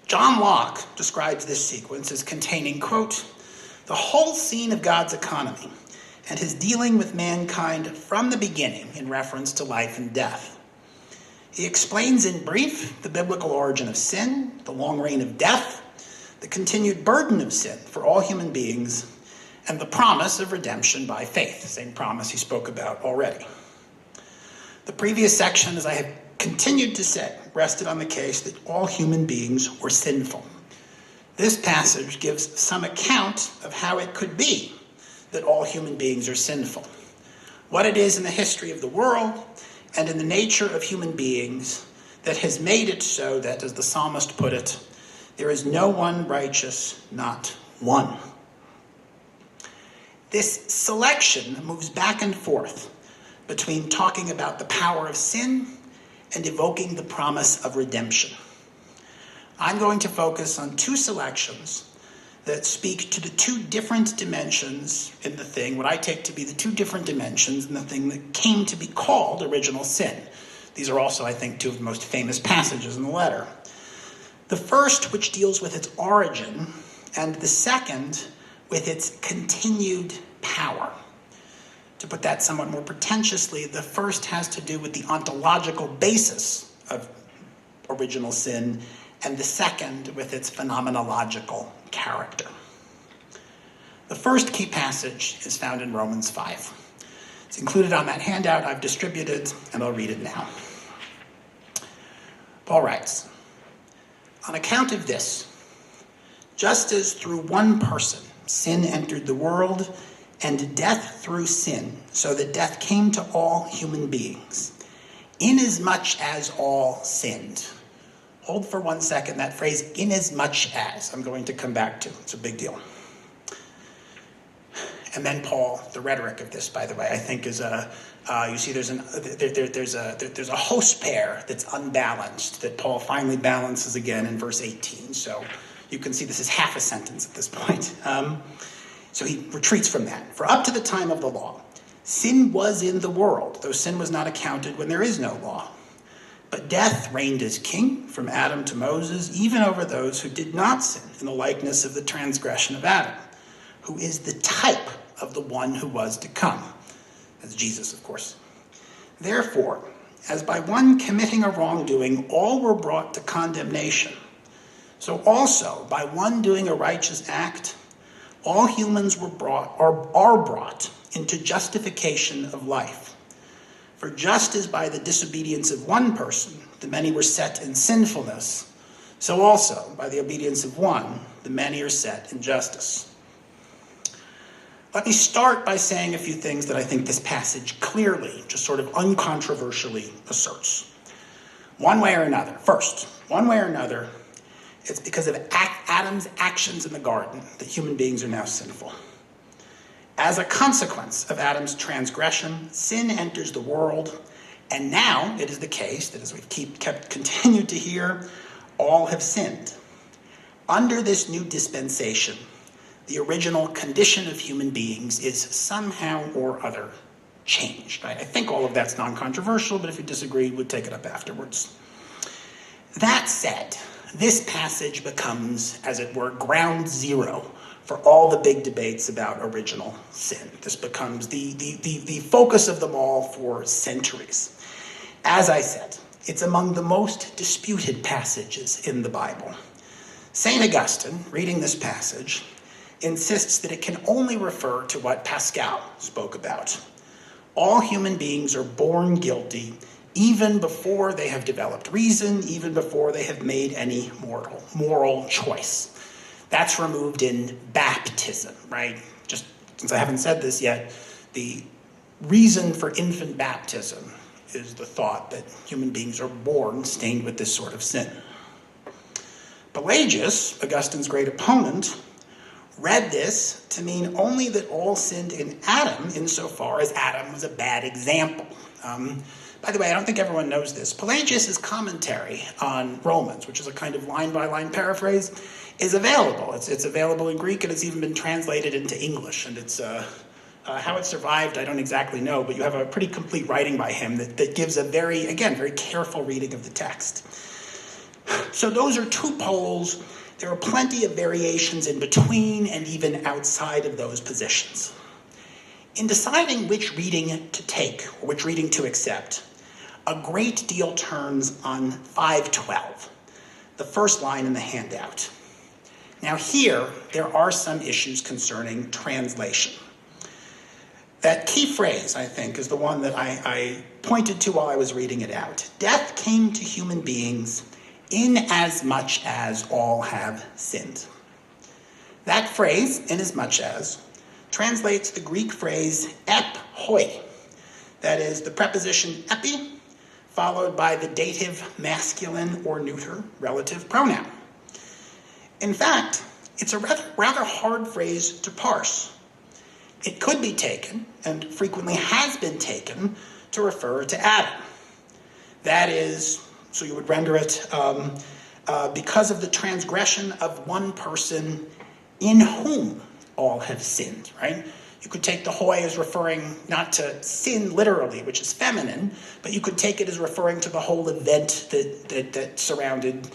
John Locke describes this sequence as containing, quote, the whole scene of God's economy and his dealing with mankind from the beginning in reference to life and death. He explains in brief the biblical origin of sin, the long reign of death, the continued burden of sin for all human beings, and the promise of redemption by faith, the same promise he spoke about already. The previous section, as I have continued to say, rested on the case that all human beings were sinful. This passage gives some account of how it could be that all human beings are sinful, what it is in the history of the world and in the nature of human beings that has made it so that, as the psalmist put it, there is no one righteous, not one. This selection moves back and forth between talking about the power of sin and evoking the promise of redemption. I'm going to focus on two selections that speak to the two different dimensions in the thing, what I take to be the two different dimensions in the thing that came to be called original sin. These are also, I think, two of the most famous passages in the letter. The first, which deals with its origin, and the second, with its continued power. To put that somewhat more pretentiously, the first has to do with the ontological basis of original sin, and the second with its phenomenological character. The first key passage is found in Romans 5. It's included on that handout I've distributed, and I'll read it now. Paul writes, "On account of this, just as through one person sin entered the world, and death through sin, so that death came to all human beings, inasmuch as all sinned." Hold for 1 second that phrase, inasmuch as, I'm going to come back to. It's a big deal. And then Paul, the rhetoric of this, by the way, I think is you see there's a host pair that's unbalanced that Paul finally balances again in verse 18. So you can see this is half a sentence at this point. So he retreats from that. "For up to the time of the law, sin was in the world, though sin was not accounted when there is no law. But death reigned as king from Adam to Moses, even over those who did not sin in the likeness of the transgression of Adam, who is the type of the one who was to come." That's Jesus, of course. "Therefore, as by one committing a wrongdoing, all were brought to condemnation, so also by one doing a righteous act, all humans are brought into justification of life. For just as by the disobedience of one person the many were set in sinfulness, so also by the obedience of one the many are set in justice." Let me start by saying a few things that I think this passage clearly, just sort of uncontroversially asserts. One way or another. First, one way or another, it's because of Adam's actions in the garden that human beings are now sinful. As a consequence of Adam's transgression, sin enters the world, and now it is the case that, as we've continued to hear, all have sinned. Under this new dispensation, the original condition of human beings is somehow or other changed. I think all of that's non-controversial, but if you disagree, we'll take it up afterwards. That said, this passage becomes, as it were, ground zero for all the big debates about original sin. This becomes the focus of them all for centuries. As I said, it's among the most disputed passages in the Bible. St. Augustine, reading this passage, insists that it can only refer to what Pascal spoke about. All human beings are born guilty even before they have developed reason, even before they have made any moral choice. That's removed in baptism, right? Just since I haven't said this yet, the reason for infant baptism is the thought that human beings are born stained with this sort of sin. Pelagius, Augustine's great opponent, read this to mean only that all sinned in Adam insofar as Adam was a bad example. By the way, I don't think everyone knows this. Pelagius' commentary on Romans, which is a kind of line-by-line paraphrase, is available. It's available in Greek, and it's even been translated into English. And it's how it survived, I don't exactly know, but you have a pretty complete writing by him that gives a very careful reading of the text. So those are two poles. There are plenty of variations in between and even outside of those positions. In deciding which reading to take or which reading to accept, a great deal turns on 5:12, the first line in the handout. Now here, there are some issues concerning translation. That key phrase, I think, is the one that I pointed to while I was reading it out. Death came to human beings inasmuch as all have sinned. That phrase, inasmuch as, translates the Greek phrase ep hoi. That is the preposition epi, followed by the dative masculine or neuter relative pronoun. In fact, it's a rather hard phrase to parse. It could be taken, and frequently has been taken, to refer to Adam. That is, so you would render it, because of the transgression of one person in whom all have sinned, right? You could take the hoi as referring not to sin literally, which is feminine, but you could take it as referring to the whole event that surrounded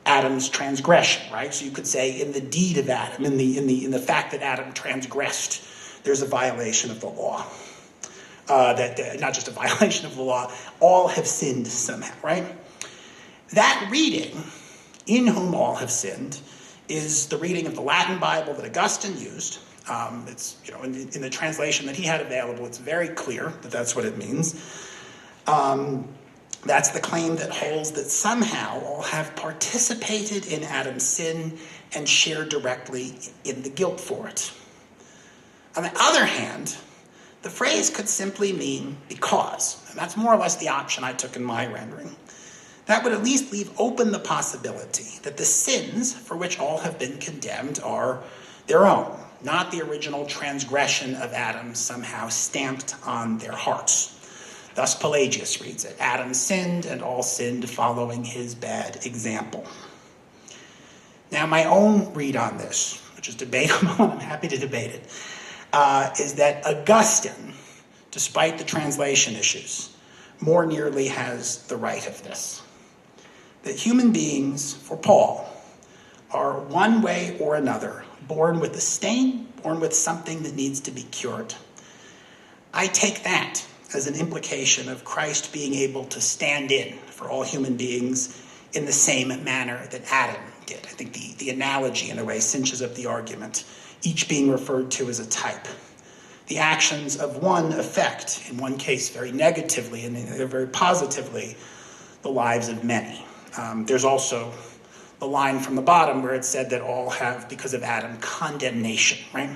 Adam's transgression, right? So you could say in the deed of Adam, in the fact that Adam transgressed, there's a violation of the law. Not just a violation of the law, all have sinned somehow, right? That reading, in whom all have sinned, is the reading of the Latin Bible that Augustine used. It's, in the translation that he had available, it's very clear that that's what it means. That's the claim that holds that somehow all have participated in Adam's sin and shared directly in the guilt for it. On the other hand, the phrase could simply mean because, and that's more or less the option I took in my rendering. That would at least leave open the possibility that the sins for which all have been condemned are their own, not the original transgression of Adam somehow stamped on their hearts. Thus Pelagius reads it, Adam sinned and all sinned following his bad example. Now my own read on this, which is debatable and I'm happy to debate it, is that Augustine, despite the translation issues, more nearly has the right of this. That human beings, for Paul, are one way or another born with a stain, born with something that needs to be cured. I take that as an implication of Christ being able to stand in for all human beings in the same manner that Adam did. I think the analogy, in a way, cinches up the argument, each being referred to as a type. The actions of one affect, in one case very negatively and in the other very positively, the lives of many. There's also the line from the bottom where it said that all have, because of Adam, condemnation, right?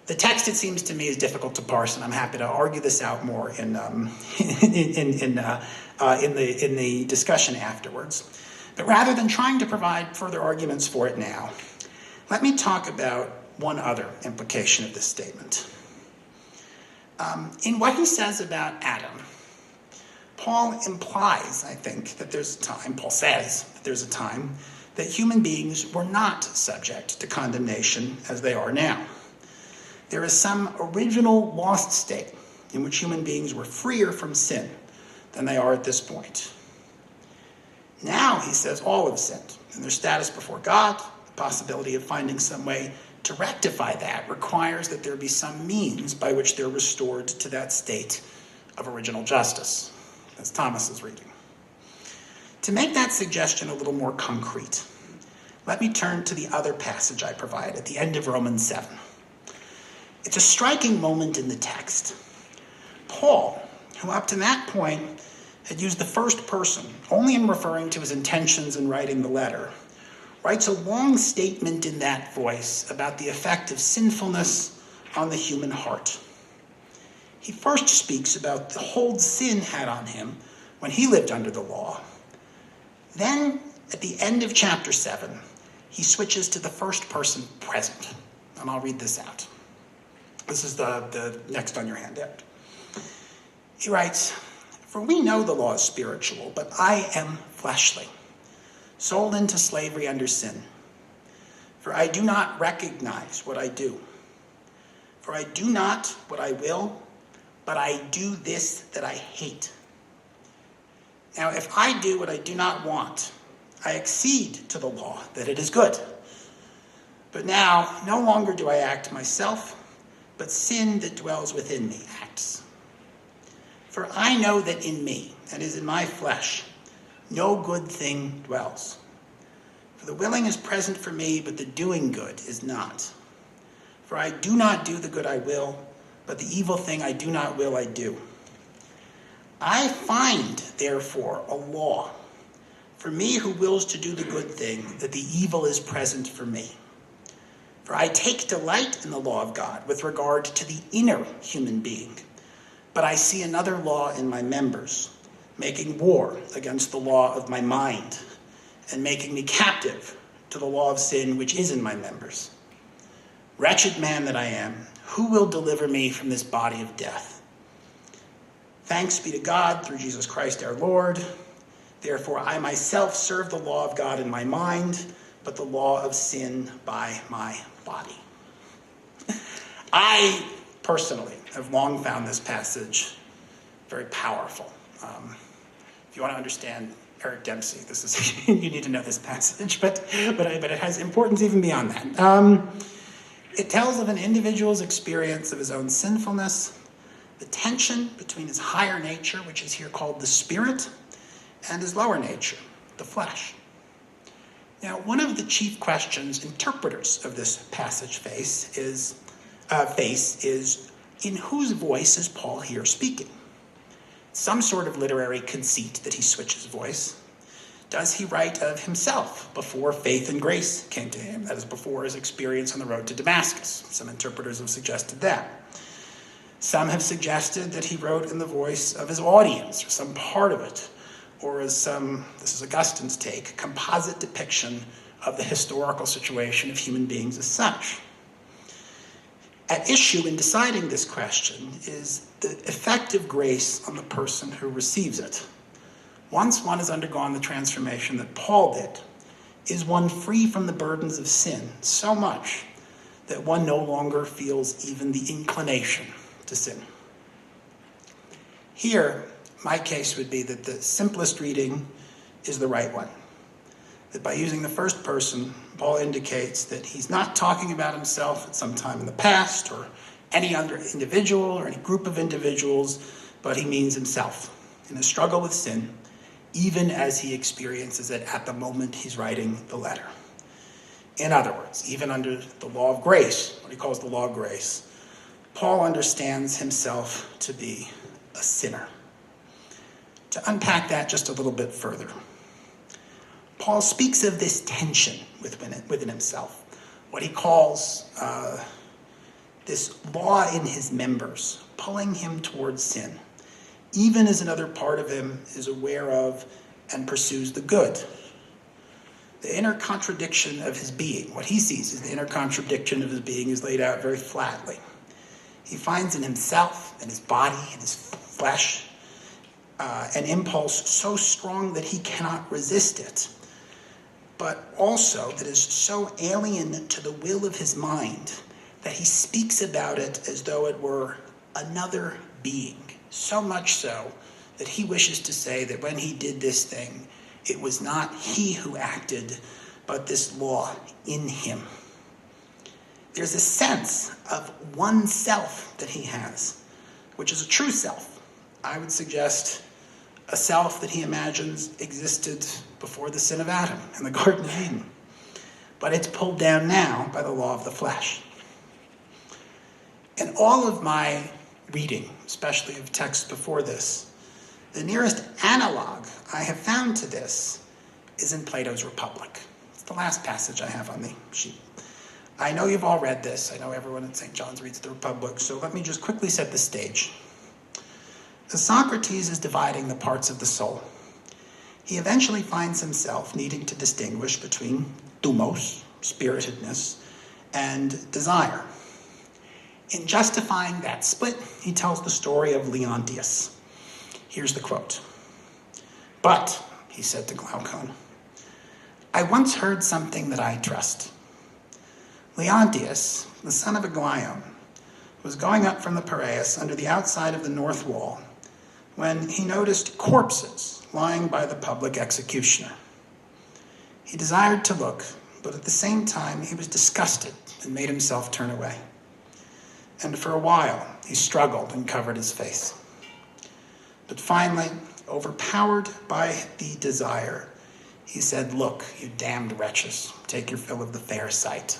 The text, it seems to me, is difficult to parse, and I'm happy to argue this out more in the discussion afterwards. But rather than trying to provide further arguments for it now, let me talk about one other implication of this statement. In what he says about Adam, Paul implies, I think, that there's a time, Paul says that there's a time, that human beings were not subject to condemnation as they are now. There is some original lost state in which human beings were freer from sin than they are at this point. Now, he says, all have sinned, and their status before God, the possibility of finding some way to rectify that, requires that there be some means by which they're restored to that state of original justice. That's Thomas's reading. To make that suggestion a little more concrete, let me turn to the other passage I provide at the end of Romans 7. It's a striking moment in the text. Paul, who up to that point had used the first person only in referring to his intentions in writing the letter, writes a long statement in that voice about the effect of sinfulness on the human heart. He first speaks about the hold sin had on him when he lived under the law. Then, at the end of chapter 7, he switches to the first person present. And I'll read this out. This is the next on your handout. He writes, "For we know the law is spiritual, but I am fleshly, sold into slavery under sin. For I do not recognize what I do. For I do not what I will, but I do this that I hate. Now, if I do what I do not want, I accede to the law that it is good. But now, no longer do I act myself, but sin that dwells within me acts. For I know that in me, that is in my flesh, no good thing dwells. For the willing is present for me, but the doing good is not. For I do not do the good I will, but the evil thing I do not will I do. I find, therefore, a law for me who wills to do the good thing, that the evil is present for me. For I take delight in the law of God with regard to the inner human being. But I see another law in my members, making war against the law of my mind, and making me captive to the law of sin which is in my members. Wretched man that I am, who will deliver me from this body of death? Thanks be to God through Jesus Christ our Lord. Therefore, I myself serve the law of God in my mind, but the law of sin by my body. I personally have long found this passage very powerful. If you want to understand Erik Dempsey, you need to know this passage, but it has importance even beyond that. It tells of an individual's experience of his own sinfulness, the tension between his higher nature, which is here called the spirit, and his lower nature, the flesh. Now, one of the chief questions interpreters of this passage face is, in whose voice is Paul here speaking? Some sort of literary conceit that he switches voice. Does he write of himself before faith and grace came to him? That is, before his experience on the road to Damascus. Some interpreters have suggested that. Some have suggested that he wrote in the voice of his audience, or some part of it, or as some, this is Augustine's take, composite depiction of the historical situation of human beings as such. At issue in deciding this question is the effect of grace on the person who receives it. Once one has undergone the transformation that Paul did, is one free from the burdens of sin so much that one no longer feels even the inclination to sin. Here, my case would be that the simplest reading is the right one. That by using the first person, Paul indicates that he's not talking about himself at some time in the past or any other individual or any group of individuals, but he means himself in his struggle with sin, even as he experiences it at the moment he's writing the letter. In other words, even under the law of grace, what he calls the law of grace, Paul understands himself to be a sinner. To unpack that just a little bit further, Paul speaks of this tension within himself, what he calls this law in his members, pulling him towards sin, even as another part of him is aware of and pursues the good. The inner contradiction of his being, what he sees as the inner contradiction of his being, is laid out very flatly. He finds in himself and his body and his flesh an impulse so strong that he cannot resist it, but also that is so alien to the will of his mind that he speaks about it as though it were another being, so much so that he wishes to say that when he did this thing, it was not he who acted, but this law in him. There's a sense of oneself that he has, which is a true self. I would suggest a self that he imagines existed before the sin of Adam in the Garden of Eden. But it's pulled down now by the law of the flesh. In all of my reading, especially of texts before this, the nearest analog I have found to this is in Plato's Republic. It's the last passage I have on the sheet. I know you've all read this. I know everyone at St. John's reads the Republic, so let me just quickly set the stage. As Socrates is dividing the parts of the soul, he eventually finds himself needing to distinguish between thumos, spiritedness, and desire. In justifying that split, he tells the story of Leontius. Here's the quote. "But," he said to Glaucon, "I once heard something that I trust. Leontius, the son of Aglion, was going up from the Piraeus under the outside of the north wall when he noticed corpses lying by the public executioner. He desired to look, but at the same time he was disgusted and made himself turn away. And for a while he struggled and covered his face. But finally, overpowered by the desire, he said, 'Look, you damned wretches, take your fill of the fair sight.'"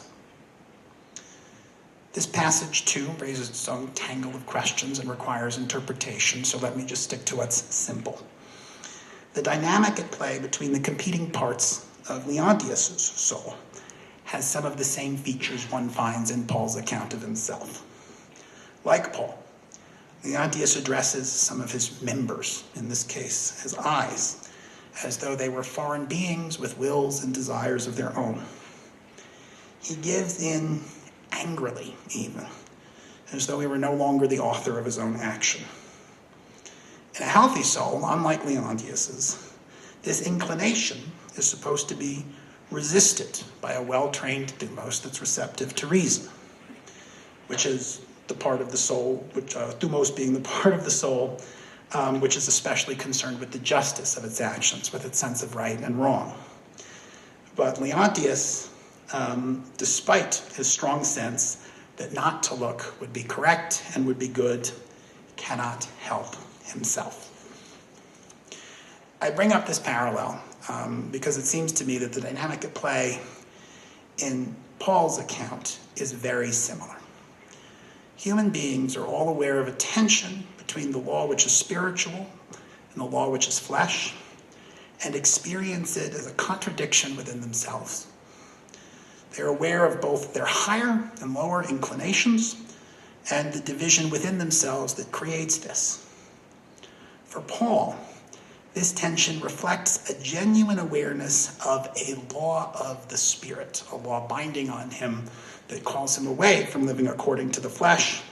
This passage, too, raises its own tangle of questions and requires interpretation, so let me just stick to what's simple. The dynamic at play between the competing parts of Leontius' soul has some of the same features one finds in Paul's account of himself. Like Paul, Leontius addresses some of his members, in this case, his eyes, as though they were foreign beings with wills and desires of their own. He gives in angrily, even, as though he were no longer the author of his own action. In a healthy soul, unlike Leontius's, This inclination is supposed to be resisted by a well-trained thumos that's receptive to reason, which is the part of the soul, which thumos being the part of the soul, which is especially concerned with the justice of its actions, with its sense of right and wrong. But Leontius, despite his strong sense that not to look would be correct and would be good, cannot help himself. I bring up this parallel because it seems to me that the dynamic at play in Paul's account is very similar. Human beings are all aware of a tension between the law which is spiritual and the law which is flesh, and experience it as a contradiction within themselves. They're aware of both their higher and lower inclinations and the division within themselves that creates this. For Paul, this tension reflects a genuine awareness of a law of the Spirit, a law binding on him that calls him away from living according to the flesh.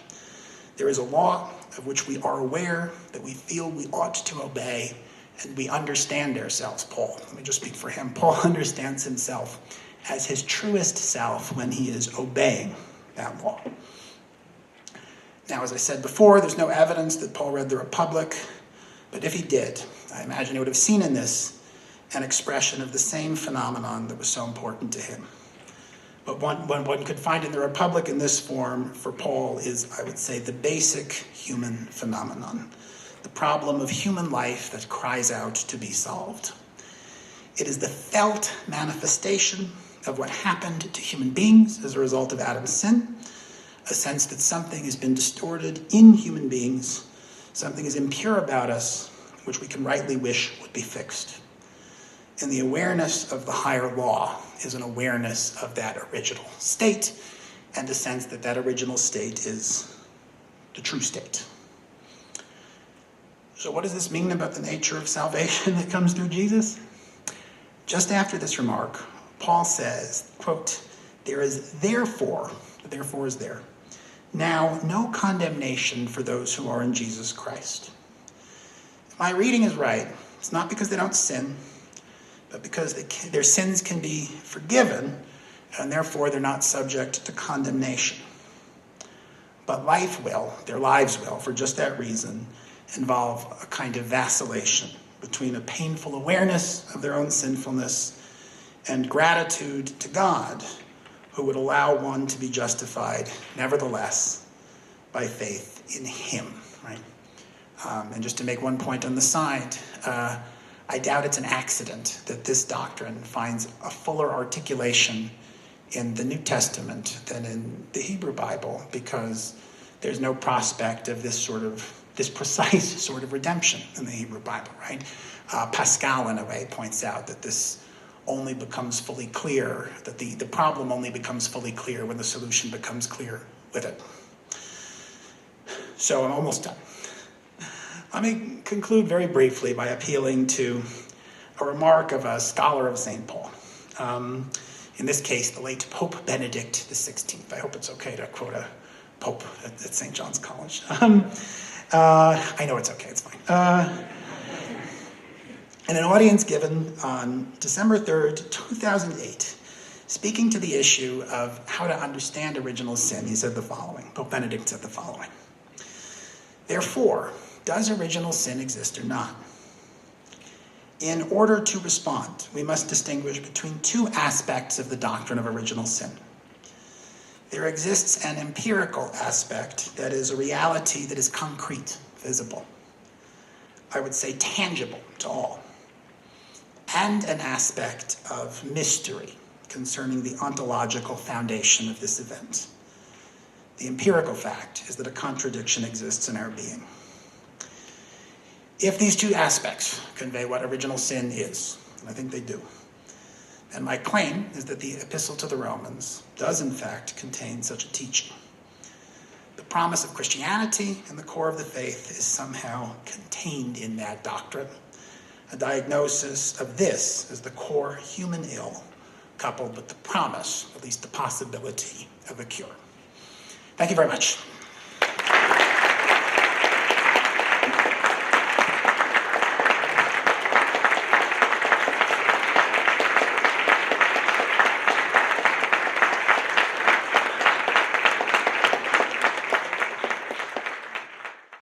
There is a law of which we are aware, that we feel we ought to obey, and we understand ourselves. Paul, let me just speak for him. Paul understands himself as his truest self when he is obeying that law. Now, as I said before, there's no evidence that Paul read the Republic, but if he did, I imagine he would have seen in this an expression of the same phenomenon that was so important to him. But one could find in the Republic in this form for Paul is, I would say, the basic human phenomenon, the problem of human life that cries out to be solved. It is the felt manifestation of what happened to human beings as a result of Adam's sin, a sense that something has been distorted in human beings, something is impure about us, which we can rightly wish would be fixed. And the awareness of the higher law is an awareness of that original state, and a sense that that original state is the true state. So what does this mean about the nature of salvation that comes through Jesus? Just after this remark, Paul says, quote, "There is therefore is there, now no condemnation for those who are in Jesus Christ." If my reading is right, it's not because they don't sin, but because their sins can be forgiven, and therefore they're not subject to condemnation. But their lives will, for just that reason, involve a kind of vacillation between a painful awareness of their own sinfulness and gratitude to God, who would allow one to be justified, nevertheless, by faith in him, right? And just to make one point on the side, I doubt it's an accident that this doctrine finds a fuller articulation in the New Testament than in the Hebrew Bible, because there's no prospect of this precise sort of redemption in the Hebrew Bible, right? Pascal, in a way, points out that this only becomes fully clear, that the problem only becomes fully clear when the solution becomes clear with it. So I'm almost done. Let me conclude very briefly by appealing to a remark of a scholar of St. Paul. In this case, the late Pope Benedict XVI. I hope it's okay to quote a pope at St. John's College. I know it's okay, it's fine. In an audience given on December 3rd, 2008, speaking to the issue of how to understand original sin, he said the following. Pope Benedict said the following: "Therefore, does original sin exist or not? In order to respond, we must distinguish between two aspects of the doctrine of original sin. There exists an empirical aspect, that is, a reality that is concrete, visible, I would say tangible to all, and an aspect of mystery concerning the ontological foundation of this event. The empirical fact is that a contradiction exists in our being. If these two aspects convey what original sin is, and I think they do, then my claim is that the Epistle to the Romans does in fact contain such a teaching. The promise of Christianity and the core of the faith is somehow contained in that doctrine, a diagnosis of this as the core human ill, coupled with the promise, at least the possibility, of a cure. Thank you very much.